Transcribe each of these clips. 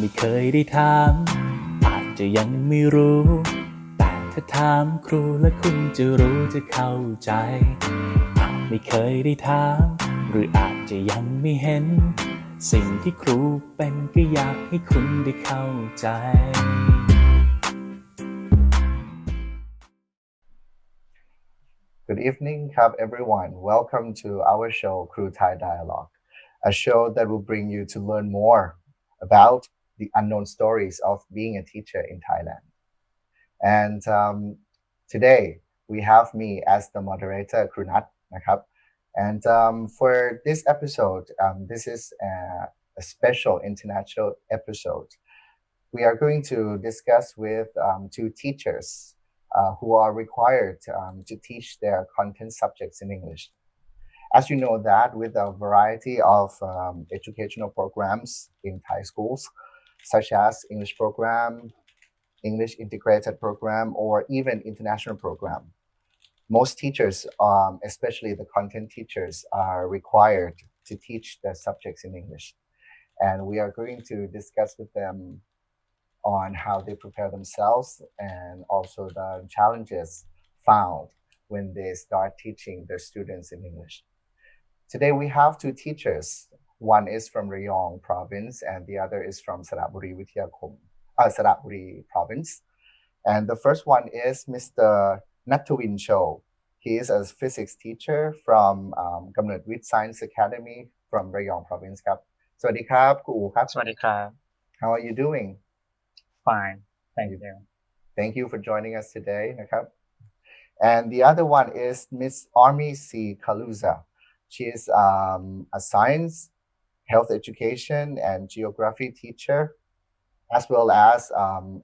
ไม่เคยได้ถามอาจจะยังไม่รู้แต่ถ้าถามครูและคุณจะรู้จะเข้าใจอาจไม่เคยได้ถามหรืออาจจะยังไม่เห็นสิ่งที่ครูเป็นก็อยากให้คุณได้เข้าใจ Good evening, everyone. Welcome to our show, Crew Thai Dialogue, a show that will bring you to learn more about the unknown stories of being a teacher in Thailand. And today we have me as the moderator, Crew Nat. And for this episode, this is a special international episode. We are going to discuss with two teachers who are required to teach their content subjects in English. As you know that with a variety of educational programs in Thai schools, such as English program, English integrated program, or even international program, most teachers, especially the content teachers, are required to teach the subjects in English. And we are going to discuss with them on how they prepare themselves and also the challenges found when they start teaching their students in English. Today we have two teachers. One is from Rayong province and the other is from Saratburi province. And the first one is Mr. Natthawin Cho. He is a physics teacher from Kamnut Science Academy from Rayong province. ครับ สวัสดีครับครูอู๋ครับ สวัสดีครับ How are you doing? Fine. Thank you. Thank you for joining us today. And the other one is Miss Armie C. Caluza. She is a science, health education, and geography teacher, as well as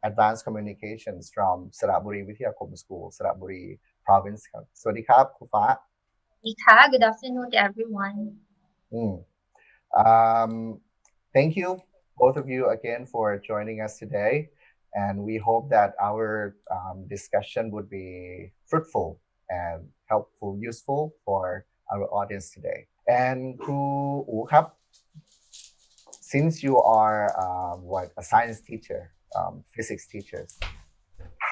advanced communications from Saratburi Wityakom School, Saratburi Province. สวัสดีครับครูฟ้า Good afternoon to everyone. Thank you, both of you, again for joining us today. And we hope that our discussion would be fruitful and helpful, useful for our audience today. And Kru Wu Kap, since you are a science teacher, physics teacher,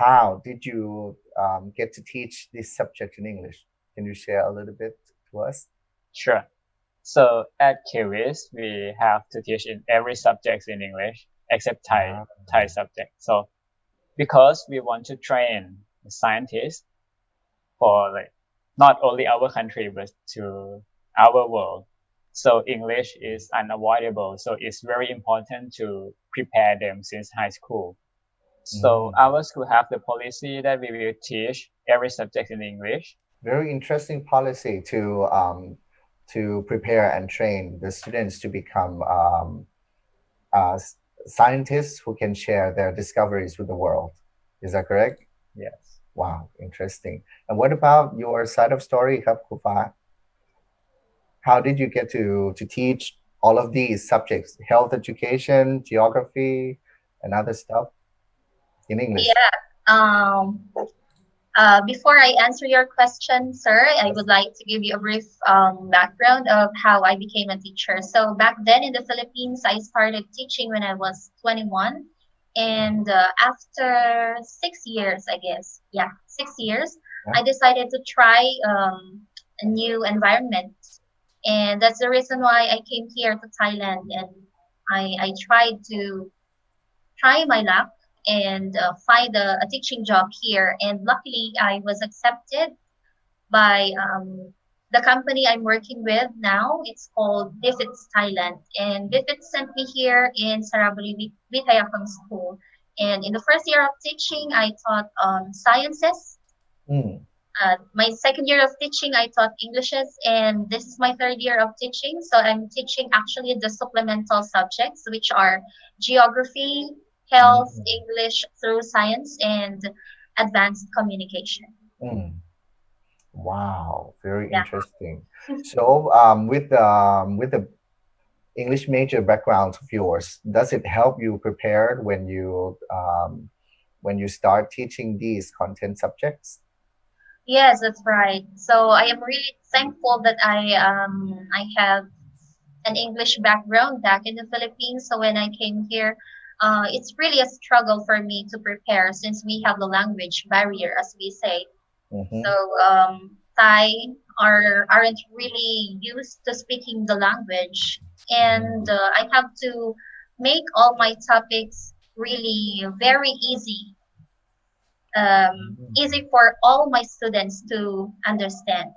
how did you get to teach this subject in English? Can you share a little bit to us? Sure. So at KWIS, we have to teach in every subject in English except Thai subject. So because we want to train scientists for not only our country but to our world. So English is unavoidable. So it's very important to prepare them since high school. So our school have the policy that we will teach every subject in English. Very interesting policy to prepare and train the students to become scientists who can share their discoveries with the world. Is that correct? Yes. Wow, interesting. And what about your side of story, Kufa? How did you get to teach all of these subjects, health education, geography, and other stuff in English? Before I answer your question, sir, I would like to give you a brief background of how I became a teacher. So back then in the Philippines, I started teaching when I was 21. And after 6 years, I guess, 6 years, I decided to try a new environment. And that's the reason why I came here to Thailand. And I tried to try my luck and find a teaching job here. And luckily, I was accepted by the company I'm working with now. It's called Bifits Thailand. And Bifits sent me here in Saraburi Vitayakam School. And in the first year of teaching, I taught sciences. My second year of teaching, I taught Englishes. And this is my third year of teaching. So I'm teaching actually the supplemental subjects, which are geography, health, English through science, and advanced communication. Wow, very interesting. So with the English major background of yours, does it help you prepared when you start teaching these content subjects? Yes, that's right. So I am really thankful that I have an English background back in the Philippines. So when I came here, it's really a struggle for me to prepare since we have the language barrier, as we say. Mm-hmm. So Thai aren't really used to speaking the language, and I have to make all my topics really very easy, easy for all my students to understand.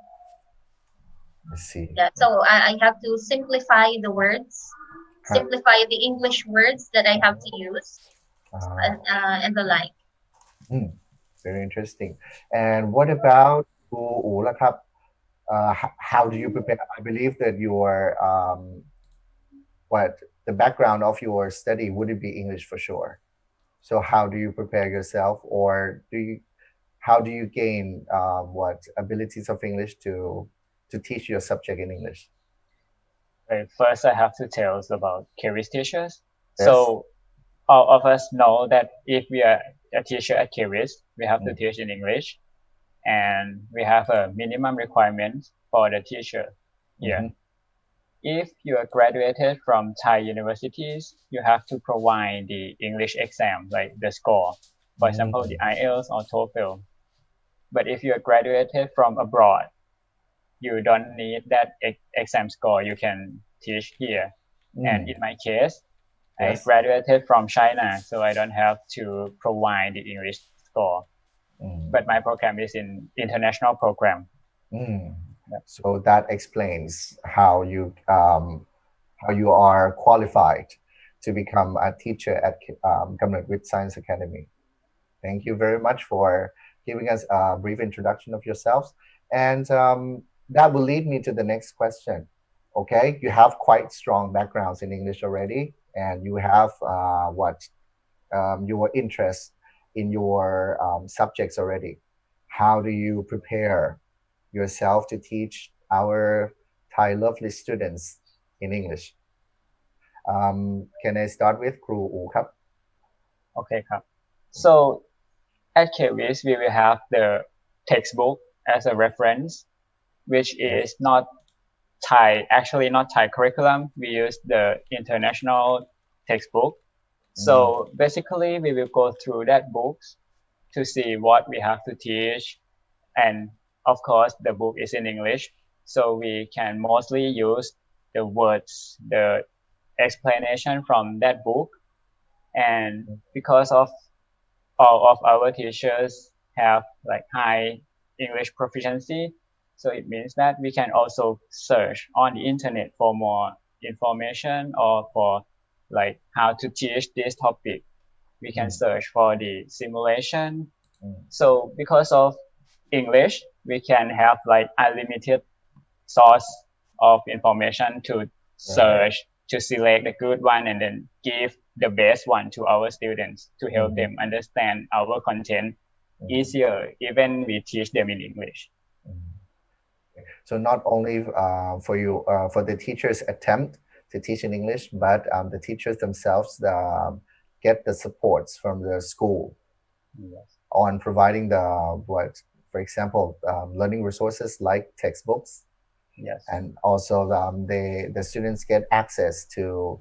I see. Yeah, so I have to simplify the words, Huh. simplify the English words that I have to use, and the like. Very interesting. And what about ครูอูล่ะครับ how do you prepare? I believe that your what the background of your study wouldn't be English for sure. So how do you prepare yourself, or how do you gain what abilities of English to teach your subject in English? Okay, first I have to tell us about Caris teachers. Yes. So all of us know that if we are a teacher at Caris, we have to teach in English, and we have a minimum requirement for the teacher here. If you are graduated from Thai universities, you have to provide the English exam, like the score, for example, the IELTS or TOEFL. But if you are graduated from abroad, you don't need that exam score. You can teach here. And in my case, I Yes. graduated from China, so I don't have to provide the English score. But my program is in international program. So that explains how you are qualified to become a teacher at Kamratwit Science Academy. Thank you very much for giving us a brief introduction of yourselves, and that will lead me to the next question. Okay, you have quite strong backgrounds in English already, and you have your interest in your subjects already. How do you prepare yourself to teach our Thai lovely students in English? Can I start with ครูอูครับ Okay, so at KVS we will have the textbook as a reference, which is not Thai, actually not Thai curriculum. We use the international textbook. So basically we will go through that books to see what we have to teach, and of course the book is in English, so we can mostly use the words, the explanation from that book. And because of all of our teachers have like high English proficiency, so it means that we can also search on the internet for more information, or for like how to teach this topic. We can search for the simulation. So because of English, we can have like unlimited source of information to search, to select the good one, and then give the best one to our students to help them understand our content easier, even we teach them in English. So not only for the teachers attempt to teach in English, but the teachers themselves get the supports from the school on providing for example, learning resources like textbooks. Yes. And also the students get access to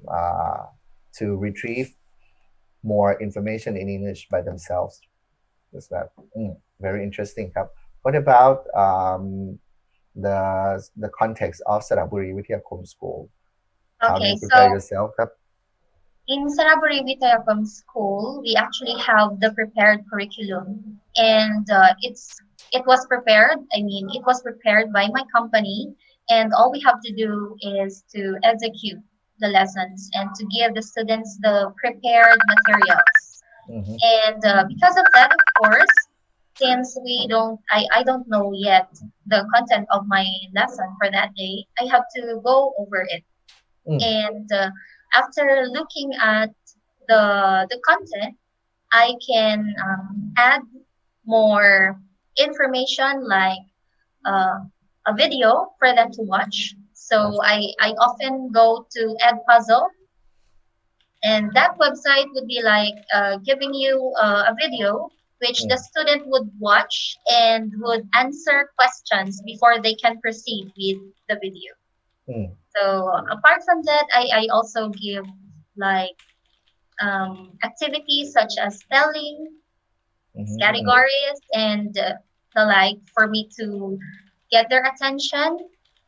retrieve more information in English by themselves. That's that. Very interesting. What about the context of Saraburi Wityakom School? How do you prepare yourself? In Saraburi Wityakom School, we actually have the prepared curriculum, and it was prepared. I mean, it was prepared by my company, and all we have to do is to execute the lessons and to give the students the prepared materials. And because of that, of course, since I don't know yet the content of my lesson for that day, I have to go over it. And after looking at the content, I can add more information, like a video for them to watch. So I often go to Edpuzzle, and that website would be like giving you a video which the student would watch and would answer questions before they can proceed with the video. So apart from that, I also give like activities such as spelling, Mhm. categories, and the like for me to get their attention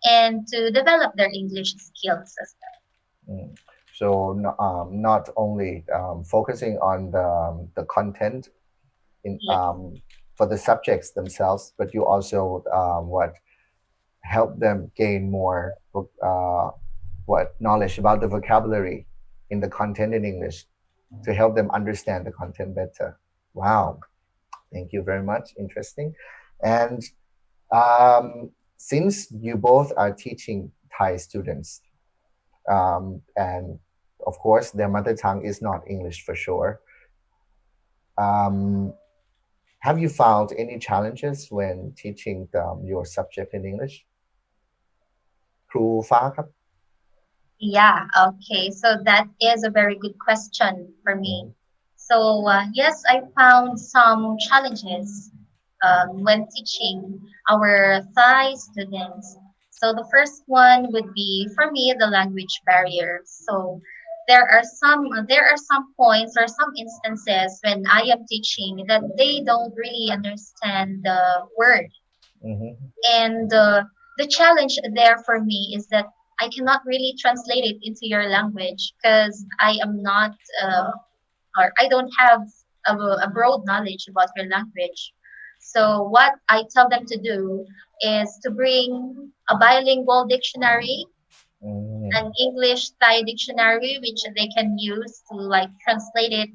and to develop their English skills as Mm. So not only focusing on the content in well. for the subjects themselves, but you also what help them gain more what knowledge about the vocabulary in the content in English to help them understand the content better. Wow, thank you very much. Interesting. And since you both are teaching Thai students, and of course their mother tongue is not English for sure, um, have you found any challenges when teaching your subject in English? ครูฟ้าครับ Yeah, okay. So that is a very good question for me. So yes, I found some challenges when teaching our Thai students. So the first one would be for me the language barrier. So there are some points or some instances when I am teaching that they don't really understand the word, Mhm. and the challenge there for me is that I cannot really translate it into your language because I am not or I don't have a broad knowledge about your language. So what I tell them to do is to bring a bilingual dictionary, Mm. an English Thai dictionary, which they can use to like translate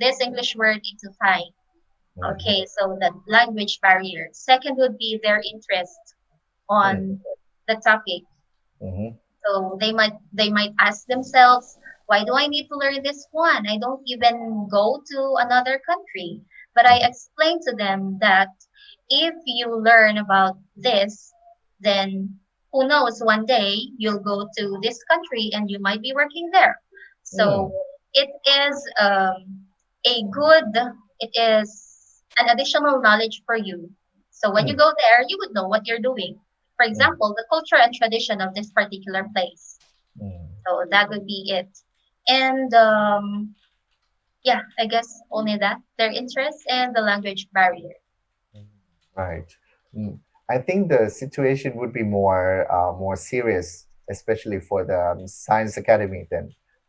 this English word into Thai. Mm. Okay, so the language barrier. Second would be their interest on the topic. Mhm. So they might ask themselves, why do I need to learn this one? I don't even go to another country. But I explain to them that if you learn about this, then who knows, one day you'll go to this country and you might be working there. So it is a good, it is an additional knowledge for you. So when you go there, you would know what you're doing. For example, the culture and tradition of this particular place. Mm. So that would be it. And yeah, I guess only that. Their interest and the language barrier. Right. Mm. I think the situation would be more serious, especially for the science academy. Then,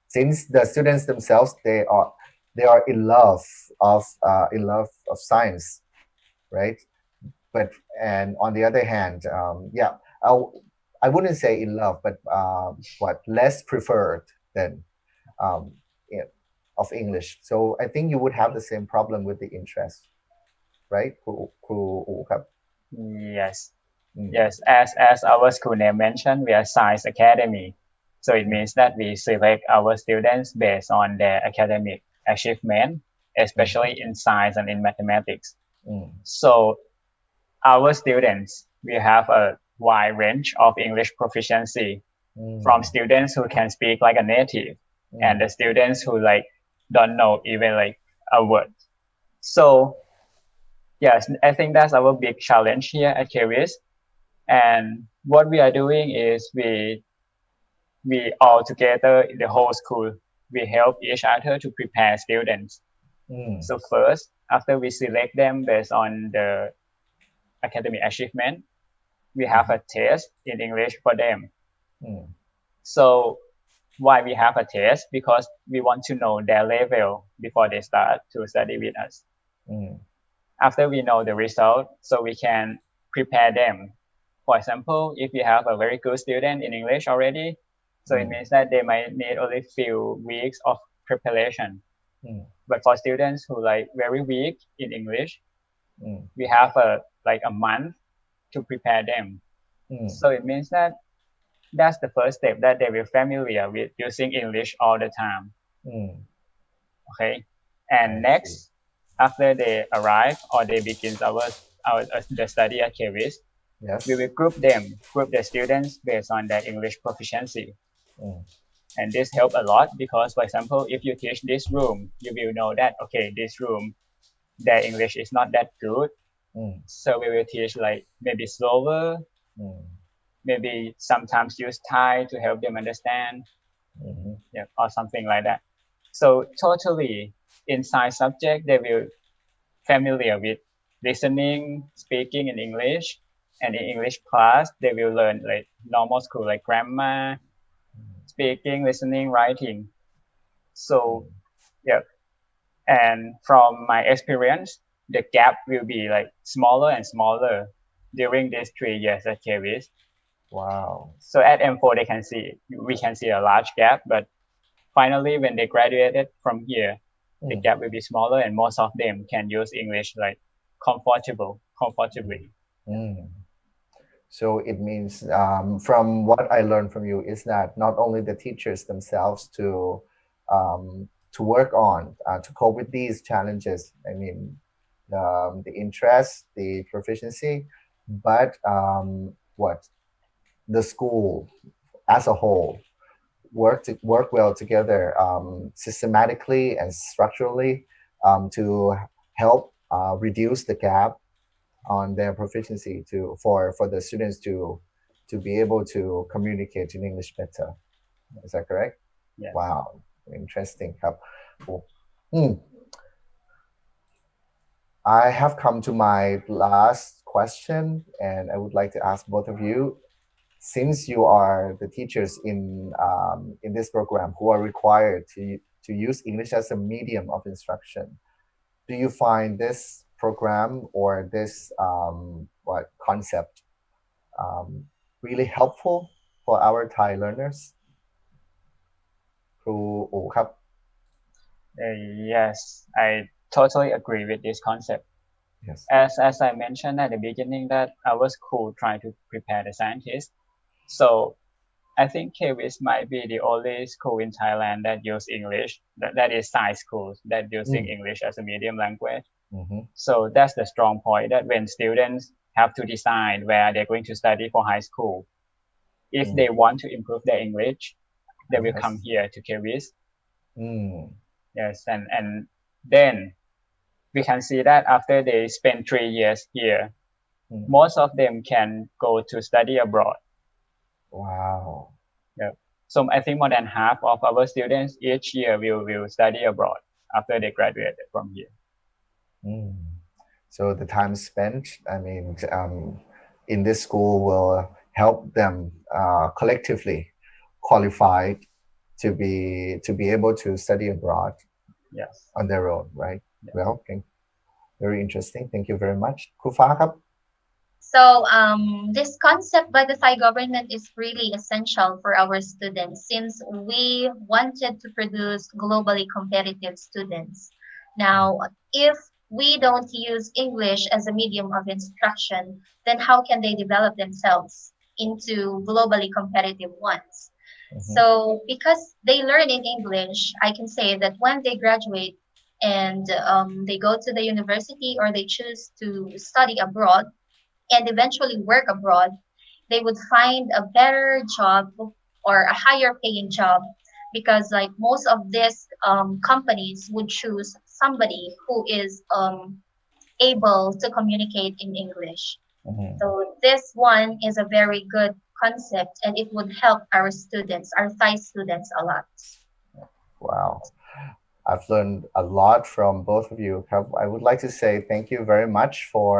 since the students themselves they are in love of science, right? But and on the other hand, yeah, I wouldn't say in love, but what less preferred than um, yeah, of English. So I think you would have the same problem with the interest, right? ครูอู๋ครับ Yes. Mm. Yes, as our school name mentioned, we are Science Academy. So it means that we select our students based on their academic achievement, especially in science and in mathematics. Mm. So our students, we have a wide range of English proficiency from students who can speak like a native and the students who like don't know even like a word. So yes, I think that's our big challenge here at Kevis. And what we are doing is we all together in the whole school, we help each other to prepare students. So first, after we select them based on the academic achievement, we have a test in English for them. So why we have a test? Because we want to know their level before they start to study with us. After we know the result, so we can prepare them. For example, if you have a very good student in English already, so it means that they might need only few weeks of preparation. But for students who like very weak in English, we have a month to prepare them. So it means that that's the first step, that they will familiar with using English all the time. Okay, and next, after they arrive or they begin the study at Kevis, Yes. we will group the students based on their English proficiency. And this help a lot because, for example, if you teach this room, you will know that, okay, this room, their English is not that good. So we will teach like maybe slower, maybe sometimes use Thai to help them understand, yeah, or something like that. So totally in science subject, they will familiar with listening, speaking in English, and in English class, they will learn like normal school, like grammar, speaking, listening, writing. So yeah, and from my experience, the gap will be like smaller and smaller during these 3 years at KVIS. Wow. So at M4, we can see a large gap, but finally, when they graduated from here, the gap will be smaller, and most of them can use English like comfortably. So it means, from what I learned from you, is that not only the teachers themselves to work on to cope with these challenges. I mean, the interest, the proficiency, but what the school as a whole work well together, systematically and structurally, to help reduce the gap on their proficiency for the students to be able to communicate in English better. Is that correct? Yes. Wow, interesting. Cool. I have come to my last question, and I would like to ask both of you, since you are the teachers in this program who are required to use English as a medium of instruction, do you find this program or this concept really helpful for our Thai learners? ครูอู๋ครับ Yes, I totally agree with this concept. Yes. As I mentioned at the beginning, that our school trying to prepare the scientists. So I think KVIS might be the only school in Thailand that use English, that is science schools that using English as a medium language. So that's the strong point, that when students have to decide where they're going to study for high school, if they want to improve their English, they will come here to KVIS. Yes, and then we can see that after they spend 3 years here, most of them can go to study abroad. Wow. Yeah. So I think more than half of our students each year will study abroad after they graduated from here. So the time spent, I mean, in this school will help them collectively qualified to be able to study abroad. Yes. On their own, right? Yes. Well, okay. Very interesting. Thank you very much. ครูฟ้าครับ So this concept by the Thai government is really essential for our students, since we wanted to produce globally competitive students. Now, if we don't use English as a medium of instruction, then how can they develop themselves into globally competitive ones? So because they learn in English, I can say that when they graduate and they go to the university or they choose to study abroad and eventually work abroad, they would find a better job or a higher paying job, because like most of these companies would choose somebody who is able to communicate in English. So this one is a very good concept, and it would help our students, our Thai students, a lot. Wow. I've learned a lot from both of you. I would like to say thank you very much for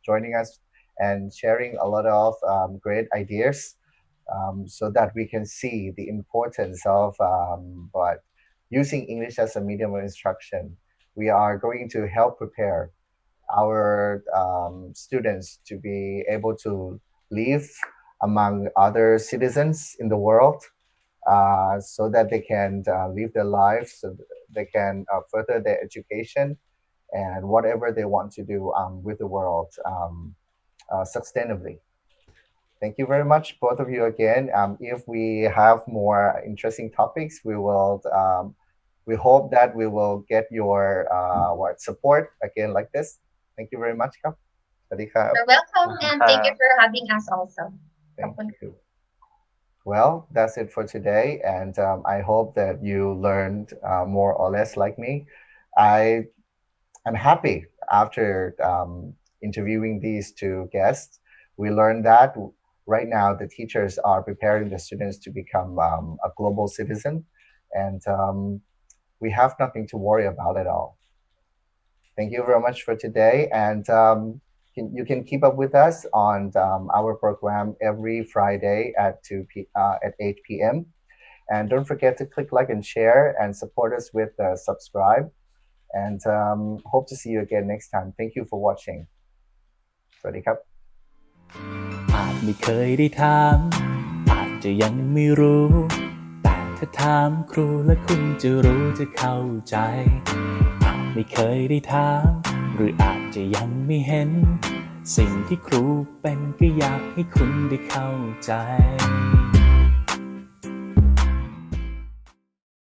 joining us and sharing a lot of great ideas, so that we can see the importance of using English as a medium of instruction. We are going to help prepare our students to be able to live among other citizens in the world, so that they can live their lives, so they can further their education and whatever they want to do with the world sustainably. Thank you very much, both of you again. If we have more interesting topics, we hope that we will get your support again like this. Thank you very much. You're welcome, and thank you for having us also. Thank you. Well, that's it for today, and I hope that you learned more or less like me. I'm happy after interviewing these two guests. We learned that right now the teachers are preparing the students to become a global citizen, and we have nothing to worry about at all. Thank you very much for today, and you can keep up with us on our program every Friday at 8 p.m. And don't forget to click like and share and support us with subscribe. And hope to see you again next time. Thank you for watching. สวัสดีครับ อาจไม่เคยได้ถามอาจจะยังไม่รู้แต่ถ้าถามครูและคุณจะรู้จะเข้าใจอาจไม่เคยได้ถามหรืออาจจะยังไม่เห็นสิ่งที่ครูเป็นก็อยากให้คุณได้เข้าใจ